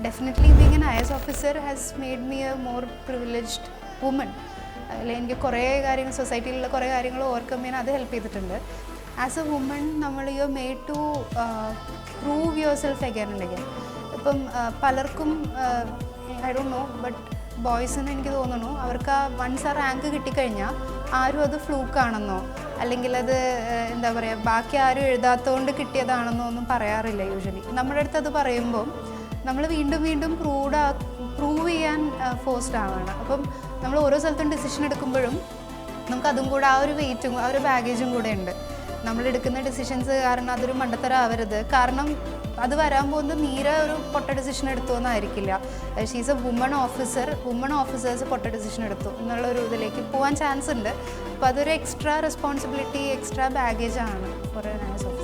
Definitely being an IS officer has made me a more privileged woman. എനിക്ക് കുറേ കാര്യങ്ങൾ സൊസൈറ്റിയിലുള്ള കുറേ കാര്യങ്ങൾ ഓവർകം ചെയ്യാൻ അത് ഹെൽപ്പ് ചെയ്തിട്ടുണ്ട്. ആസ് എ വുമൺ നമ്മൾ you are made to prove yourself again and again. ഇപ്പം പലർക്കും ഐ ഡോണ്ട് നോ ബട്ട് ബോയ്സെന്ന് എനിക്ക് തോന്നുന്നു അവർക്ക് ആ വൺസ് ആ റാങ്ക് കിട്ടിക്കഴിഞ്ഞാൽ ആരും അത് ഫ്ലൂക്കാണെന്നോ അല്ലെങ്കിൽ അത് എന്താ പറയുക ബാക്കി ആരും എഴുതാത്തതുകൊണ്ട് കിട്ടിയതാണെന്നോ ഒന്നും പറയാറില്ല യൂഷ്വലി. നമ്മുടെ അടുത്ത് അത് പറയുമ്പം നമ്മൾ വീണ്ടും വീണ്ടും പ്രൂവ് ചെയ്യാൻ ഫോഴ്സ്ഡ് ആവുകയാണ്. അപ്പം നമ്മൾ ഓരോ സ്ഥലത്തും ഡിസിഷൻ എടുക്കുമ്പോഴും നമുക്കതും കൂടെ ആ ഒരു വെയിറ്റും ആ ഒരു ബാഗേജും കൂടെ ഉണ്ട്. നമ്മളെടുക്കുന്ന ഡിസിഷൻസ് കാരണം അതൊരു മണ്ടത്തരം ആവരുത്. കാരണം അത് വരാൻ പോകുന്നത് മീര ഒരു പൊട്ട ഡിസിഷൻ എടുത്തു എന്നായിരിക്കില്ല. ഷീസ് എ വുമൺ ഓഫീസേഴ്സ് പൊട്ട ഡിസിഷൻ എടുത്തു എന്നുള്ളൊരു ഇതിലേക്ക് പോകാൻ ചാൻസ് ഉണ്ട്. അപ്പോൾ അതൊരു എക്സ്ട്രാ റെസ്പോൺസിബിലിറ്റി, എക്സ്ട്രാ ബാഗേജ് ആണ് ഫോർ എൻ IS officer.